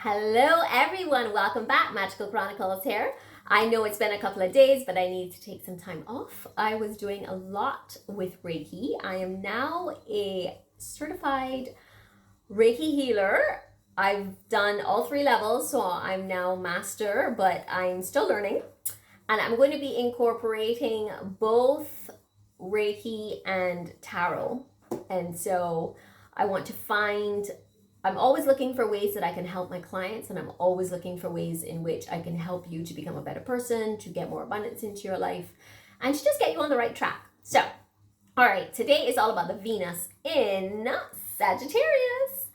Hello everyone, welcome back. Magical Chronicles here. I know it's been a couple of days, but I need to take some time off. I was doing a lot with Reiki. I am now a certified Reiki healer. I've done all 3 levels, so I'm now master, but I'm still learning. And I'm going to be incorporating both Reiki and Tarot. And so I want to I'm always looking for ways that I can help my clients, and I'm always looking for ways in which I can help you to become a better person, to get more abundance into your life, and to just get you on the right track. So, all right, today is all about the Venus in Sagittarius.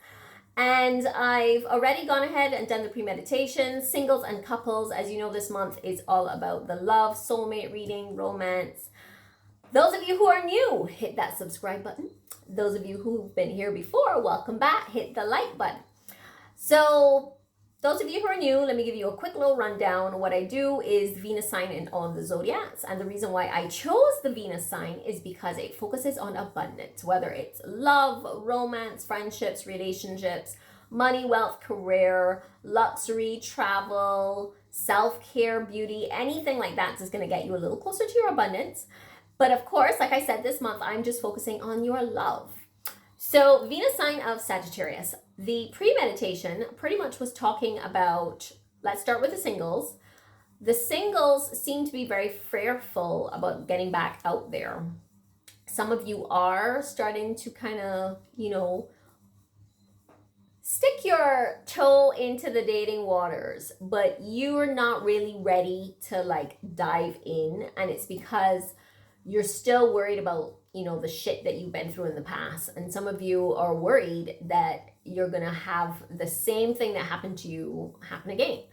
And I've already gone ahead and done the premeditation, singles and couples. As you know, this month is all about the love, soulmate reading, romance. Those of you who are new, hit that subscribe button. Those of you who've been here before, welcome back. Hit the like button. So those of you who are new, let me give you a quick little rundown. What I do is Venus sign in all of the zodiacs. And the reason why I chose the Venus sign is because it focuses on abundance, whether it's love, romance, friendships, relationships, money, wealth, career, luxury, travel, self-care, beauty, anything like that is going to get you a little closer to your abundance. But of course, like I said, this month, I'm just focusing on your love. So Venus sign of Sagittarius, the premeditation pretty much was talking about, let's start with the singles. The singles seem to be very fearful about getting back out there. Some of you are starting to kind of, stick your toe into the dating waters, but you're not really ready to dive in. And it's because you're still worried about, the shit that you've been through in the past. And some of you are worried that you're going to have the same thing that happened to you happen again.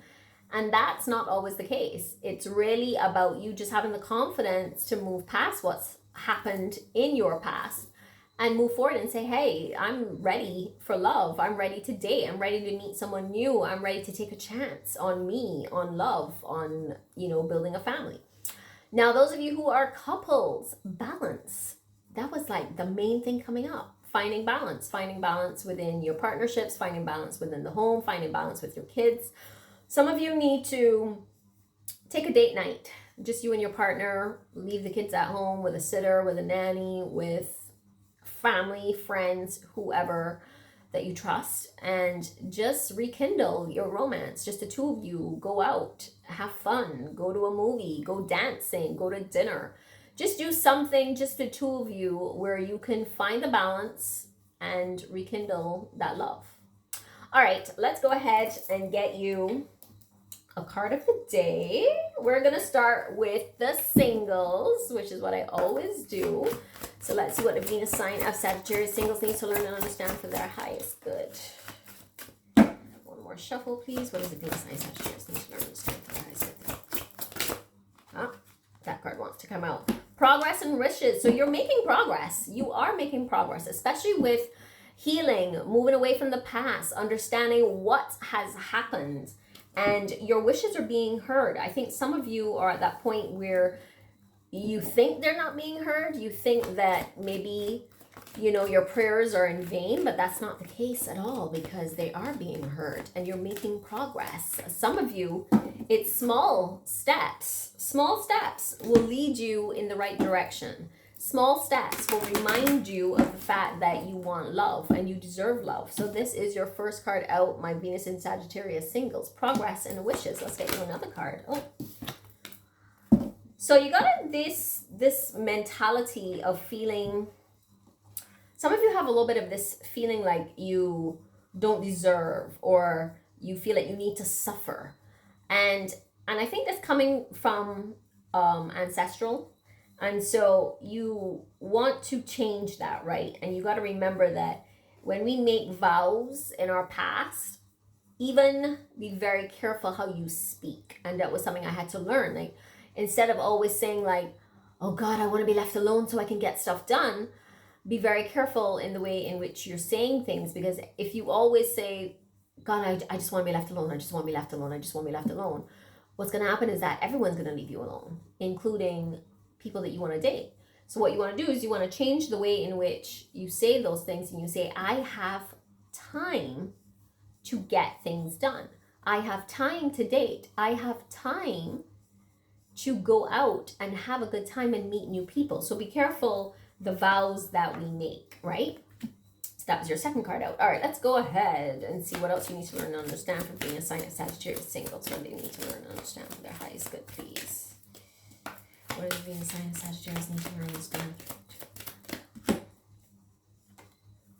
And that's not always the case. It's really about you just having the confidence to move past what's happened in your past and move forward and say, hey, I'm ready for love. I'm ready to date. I'm ready to meet someone new. I'm ready to take a chance on me, on love, on, building a family. Now, those of you who are couples, balance. That was the main thing coming up. Finding balance within your partnerships, finding balance within the home, finding balance with your kids. Some of you need to take a date night. Just you and your partner, leave the kids at home with a sitter, with a nanny, with family, friends, whoever that you trust, and just rekindle your romance. Just the two of you, go out, have fun, go to a movie, go dancing, go to dinner. Just do something, just the two of you, where you can find the balance and rekindle that love. All right, let's go ahead and get you a card of the day. We're gonna start with the singles, which is what I always do. So let's see what the Venus sign of Sagittarius singles needs to learn and understand for their highest good. One more shuffle, please. What does the Venus sign of Sagittarius need to learn and understand for their highest good? Ah, that card wants to come out. Progress and wishes. So you're making progress. You are making progress, especially with healing, moving away from the past, understanding what has happened, and your wishes are being heard. I think some of you are at that point where you think they're not being heard. You think that maybe, your prayers are in vain, but that's not the case at all, because they are being heard and you're making progress. Some of you, it's small steps. Small steps will lead you in the right direction. Small steps will remind you of the fact that you want love and you deserve love. So this is your first card out, my Venus in Sagittarius singles, progress and wishes. Let's get you another card. Oh. So you got this mentality of feeling, some of you have a little bit of this feeling like you don't deserve, or you feel like you need to suffer. And I think that's coming from ancestral. And so you want to change that, right? And you got to remember that when we make vows in our past, even be very careful how you speak. And that was something I had to learn. Instead of always saying oh God, I want to be left alone so I can get stuff done, be very careful in the way in which you're saying things. Because if you always say, God, I just want to be left alone, I just want to be left alone, I just want to be left alone, what's going to happen is that everyone's going to leave you alone, including people that you want to date. So what you want to do is you want to change the way in which you say those things, and you say, I have time to get things done. I have time to date. I have time to go out and have a good time and meet new people. So be careful the vows that we make, right? So that was your second card out. All right, let's go ahead and see what else you need to learn and understand for being a sign of Sagittarius single. So what do you need to learn and understand for their highest good, please? What does being a sign of Sagittarius need to learn and understand?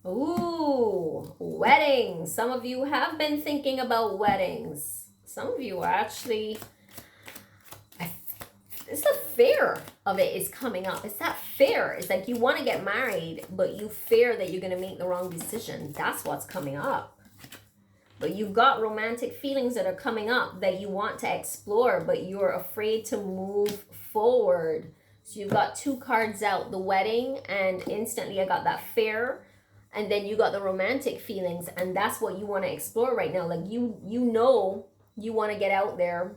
Ooh, weddings. Some of you have been thinking about weddings. Some of you are actually, it's the fear of it is coming up. It's that fear. It's like you want to get married, but you fear that you're going to make the wrong decision. That's what's coming up. But you've got romantic feelings that are coming up that you want to explore, but you're afraid to move forward. So you've got two cards out, the wedding, and instantly I got that fear. And then you got the romantic feelings, and that's what you want to explore right now. Like you know you want to get out there,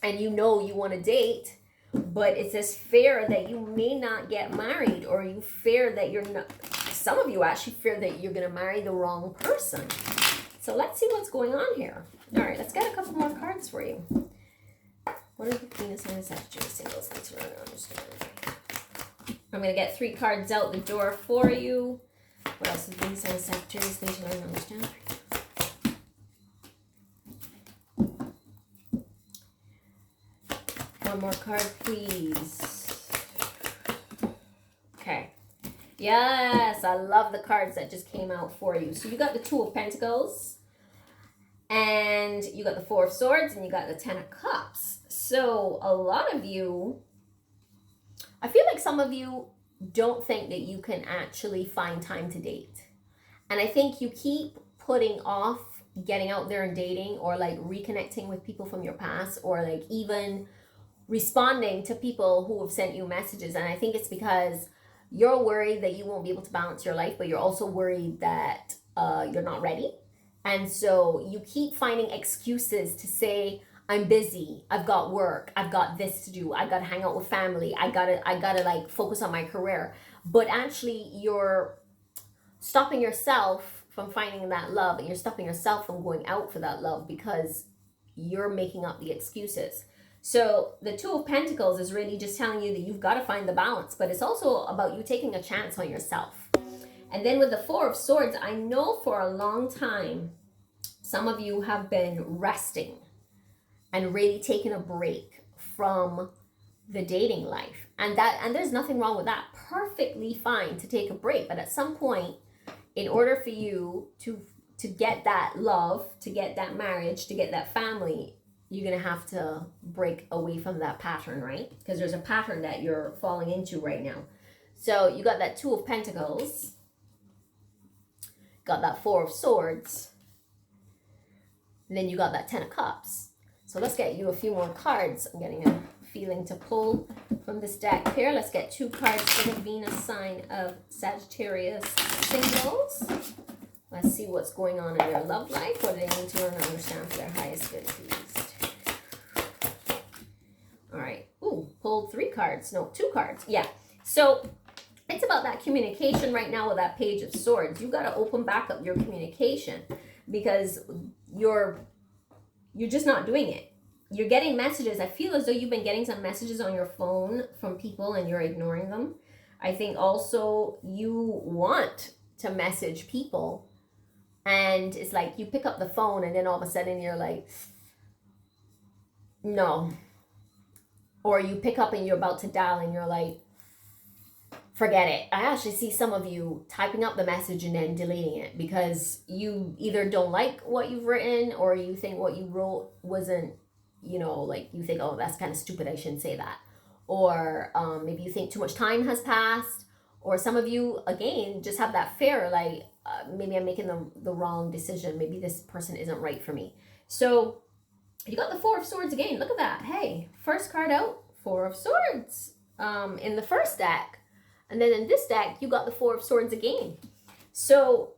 and you know you want to date, but it's this fear that you may not get married, or you fear that you're not. Some of you actually fear that you're going to marry the wrong person. So let's see what's going on here. All right, let's get a couple more cards for you. What are the Venus and Sagittarius singles need to learn and understand? I'm going to get 3 cards out the door for you. What else is Venus and Sagittarius need to learn and understand? One more card, please. Okay. Yes, I love the cards that just came out for you. So you got the 2 of Pentacles, and you got the 4 of Swords, and you got the 10 of Cups. So a lot of you, I feel like some of you don't think that you can actually find time to date. And I think you keep putting off getting out there and dating, or like reconnecting with people from your past, or like even responding to people who have sent you messages. And I think it's because you're worried that you won't be able to balance your life, but you're also worried that you're not ready. And so you keep finding excuses to say, I'm busy, I've got work, I've got this to do, I gotta hang out with family, I gotta like focus on my career. But actually you're stopping yourself from finding that love, and you're stopping yourself from going out for that love because you're making up the excuses. So the 2 of Pentacles is really just telling you that you've got to find the balance, but it's also about you taking a chance on yourself. And then with the 4 of Swords, I know for a long time, some of you have been resting and really taking a break from the dating life. And there's nothing wrong with that. Perfectly fine to take a break. But at some point, in order for you to get that love, to get that marriage, to get that family, you're going to have to break away from that pattern, right? Because there's a pattern that you're falling into right now. So you got that 2 of Pentacles, got that 4 of Swords, and then you got that 10 of Cups. So let's get you a few more cards. I'm getting a feeling to pull from this deck here. Let's get 2 cards for the Venus sign of Sagittarius singles. Let's see what's going on in their love life. What do they need to learn and understand for their highest good, please? All right. Ooh, pulled 3 cards. No, 2 cards. Yeah. So it's about that communication right now with that Page of Swords. You got to open back up your communication, because you're just not doing it. You're getting messages. I feel as though you've been getting some messages on your phone from people and you're ignoring them. I think also you want to message people, and it's like you pick up the phone and then all of a sudden you're like, no. Or you pick up and you're about to dial and you're like, forget it. I actually see some of you typing up the message and then deleting it because you either don't like what you've written, or you think what you wrote wasn't, like you think, oh, that's kind of stupid, I shouldn't say that. Or maybe you think too much time has passed. Or some of you, again, just have that fear, like maybe I'm making the wrong decision. Maybe this person isn't right for me. So you got the 4 of Swords again. Look at that. Hey, first card out, 4 of Swords in the first deck. And then in this deck, you got the 4 of Swords again. So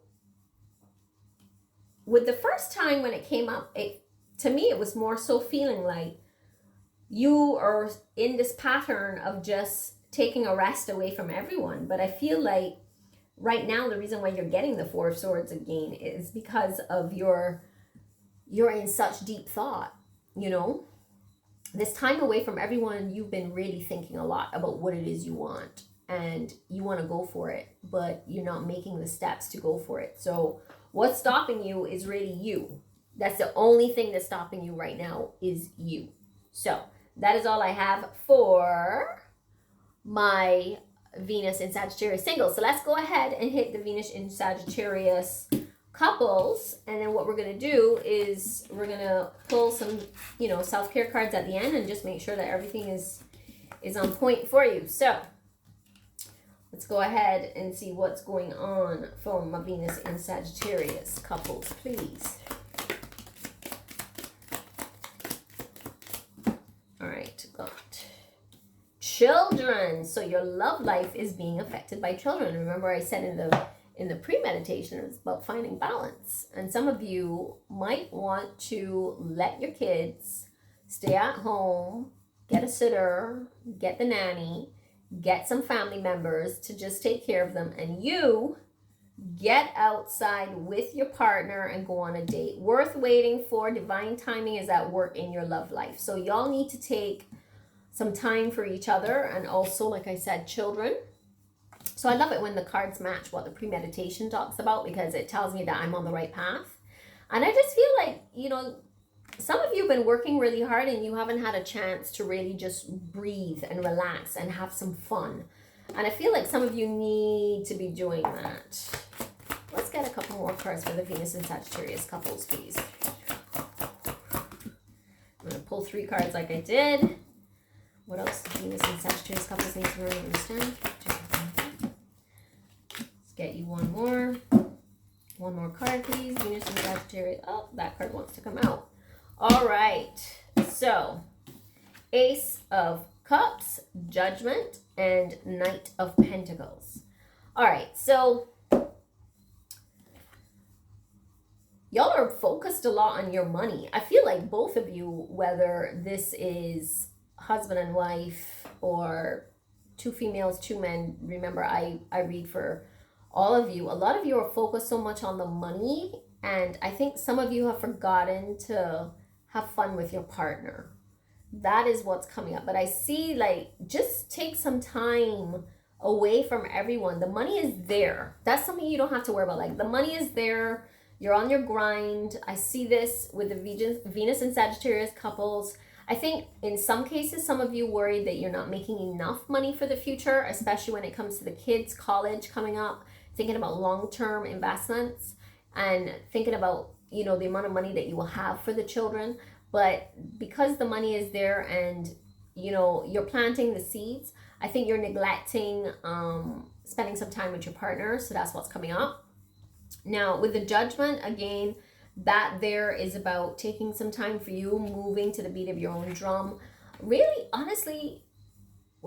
with the first time when it came up, to me, it was more so feeling like you are in this pattern of just taking a rest away from everyone. But I feel like right now, the reason why you're getting the Four of Swords again is because of you're in such deep thought, you know. This time away from everyone, you've been really thinking a lot about what it is you want, and you want to go for it, but you're not making the steps to go for it. So what's stopping you is really you. That's the only thing that's stopping you right now is you. So that is all I have for my Venus in Sagittarius singles. So let's go ahead and hit the Venus in Sagittarius couples, and then what we're going to do is we're going to pull some, you know, self-care cards at the end and just make sure that everything is on point for you. So let's go ahead and see what's going on for my Venus in Sagittarius couples, please. All right, got children. So your love life is being affected by children. Remember I said in the pre-meditation, it's about finding balance. And some of you might want to let your kids stay at home, get a sitter, get the nanny, get some family members to just take care of them, and you get outside with your partner and go on a date. Worth waiting for. Divine timing is at work in your love life. So y'all need to take some time for each other, and also, like I said, children. So I love it when the cards match what the premeditation talks about, because it tells me that I'm on the right path. And I just feel like, you know, some of you have been working really hard and you haven't had a chance to really just breathe and relax and have some fun. And I feel like some of you need to be doing that. Let's get a couple more cards for the Venus and Sagittarius couples, please. I'm going to pull 3 cards like I did. What else do Venus and Sagittarius couples need to really understand? Get you one more card, please. Venus and Sagittarius. Oh, that card wants to come out. All right, so Ace of Cups, Judgment, and Knight of Pentacles. All right, so y'all are focused a lot on your money. I feel like both of you, whether this is husband and wife or 2 females, 2 men, remember I read for all of you. A lot of you are focused so much on the money, and I think some of you have forgotten to have fun with your partner. That is what's coming up. But I see, like, just take some time away from everyone. The money is there. That's something you don't have to worry about. Like, the money is there. You're on your grind. I see this with the Venus and Sagittarius couples. I think in some cases, some of you worried that you're not making enough money for the future, especially when it comes to the kids' college coming up, thinking about long-term investments and thinking about, you know, the amount of money that you will have for the children. But because the money is there and, you know, you're planting the seeds, I think you're neglecting spending some time with your partner. So that's what's coming up. Now, with the Judgment, again, that there is about taking some time for you, moving to the beat of your own drum. Really, honestly,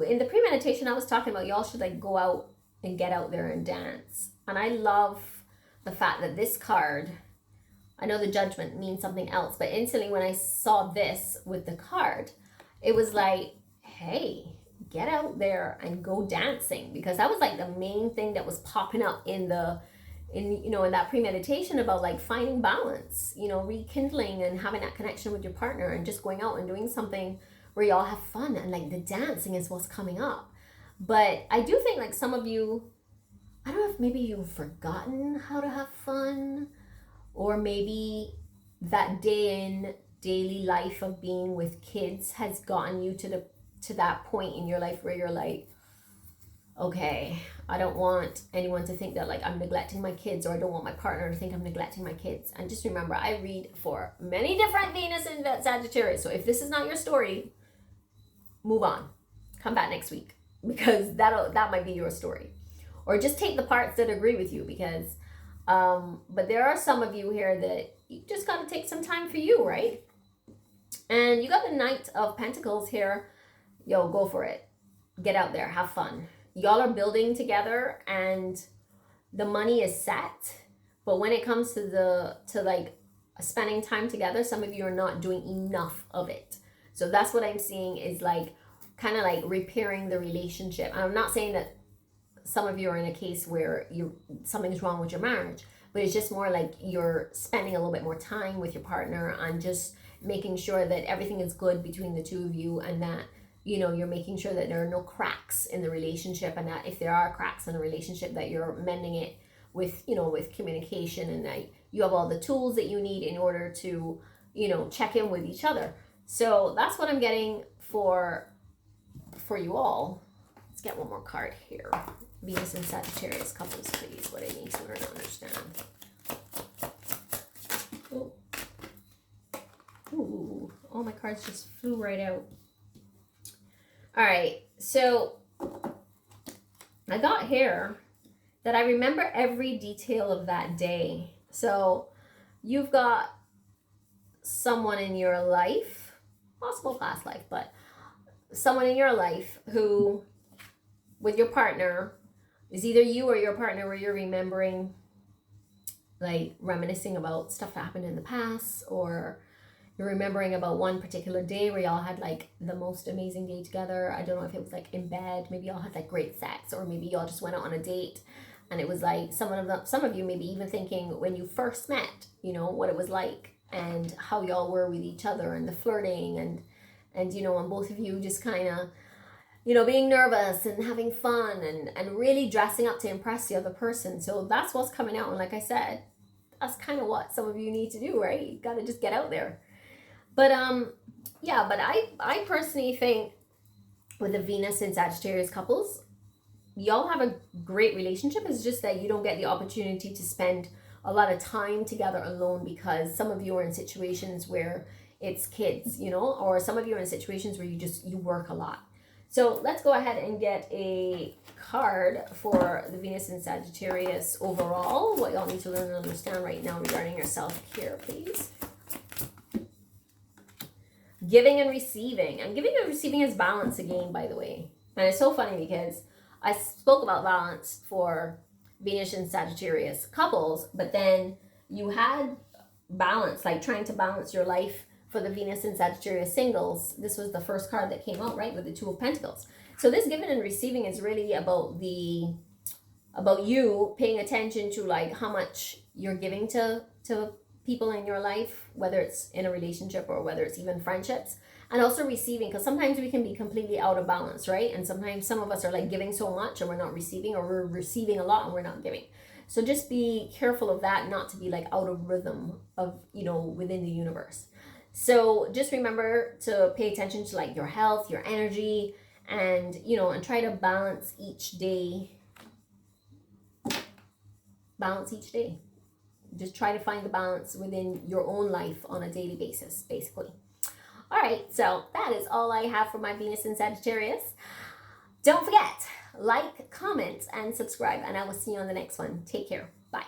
in the premeditation, I was talking about y'all should, like, go out and get out there and dance. And I love the fact that this card, I know the Judgment means something else, but instantly when I saw this with the card, it was like, hey, get out there and go dancing, because that was like the main thing that was popping up in that premeditation about, like, finding balance, you know, rekindling and having that connection with your partner and just going out and doing something where y'all have fun, and, like, the dancing is what's coming up. But I do think, like, some of you, I don't know if maybe you've forgotten how to have fun, or maybe that daily life of being with kids has gotten you to that point in your life where you're like, okay, I don't want anyone to think that, like, I'm neglecting my kids, or I don't want my partner to think I'm neglecting my kids. And just remember, I read for many different Venus and Sagittarius. So if this is not your story, move on. Come back next week, because that might be your story. Or just take the parts that agree with you, because but there are some of you here that you just got to take some time for you, right? And you got the Knight of Pentacles here. Yo, go for it. Get out there, have fun. Y'all are building together and the money is set. But when it comes to like spending time together, some of you are not doing enough of it. So that's what I'm seeing is, like, kind of like repairing the relationship. I'm not saying that some of you are in a case where something's wrong with your marriage, but it's just more like you're spending a little bit more time with your partner and just making sure that everything is good between the two of you, and that, you know, you're making sure that there are no cracks in the relationship, and that if there are cracks in the relationship, that you're mending it with, you know, with communication, and that you have all the tools that you need in order to, you know, check in with each other. So that's what I'm getting for you all. Let's get one more card here. Venus and Sagittarius couples, please. What I need to learn to understand. Oh. Ooh, all my cards just flew right out. All right, so I got here that I remember every detail of that day. So you've got someone in your life, possible past life, but someone in your life who, with your partner, is either you or your partner, where you're remembering, like reminiscing about stuff that happened in the past, or you're remembering about one particular day where y'all had like the most amazing day together. I don't know if it was like in bed, maybe y'all had like great sex, or maybe y'all just went out on a date, and it was like some of you maybe even thinking when you first met, you know, what it was like and how y'all were with each other, and the flirting, and you know, and both of you just kind of, you know, being nervous and having fun and really dressing up to impress the other person. So that's what's coming out. And like I said, that's kind of what some of you need to do, right? You got to just get out there. But yeah, but I personally think with the Venus and Sagittarius couples, y'all have a great relationship. It's just that you don't get the opportunity to spend a lot of time together alone, because some of you are in situations where it's kids, you know, or some of you are in situations where you work a lot. So let's go ahead and get a card for the Venus and Sagittarius overall. What y'all need to learn and understand right now regarding your self-care, please. Giving and receiving. And giving and receiving is balance again, by the way. And it's so funny because I spoke about balance for Venus and Sagittarius couples, but then you had balance, like trying to balance your life for the Venus and Sagittarius singles. This was the first card that came out, right, with the Two of Pentacles. So this giving and receiving is really about you paying attention to like how much you're giving to people in your life, whether it's in a relationship or whether it's even friendships, and also receiving, because sometimes we can be completely out of balance, right? And sometimes some of us are like giving so much and we're not receiving, or we're receiving a lot and we're not giving. So just be careful of that, not to be like out of rhythm of, you know, within the universe. So just remember to pay attention to like your health, your energy, and, you know, and try to balance each day. Balance each day. Just try to find the balance within your own life on a daily basis, basically. All right, so that is all I have for my Venus and Sagittarius. Don't forget, like, comment, and subscribe, and I will see you on the next one. Take care. Bye.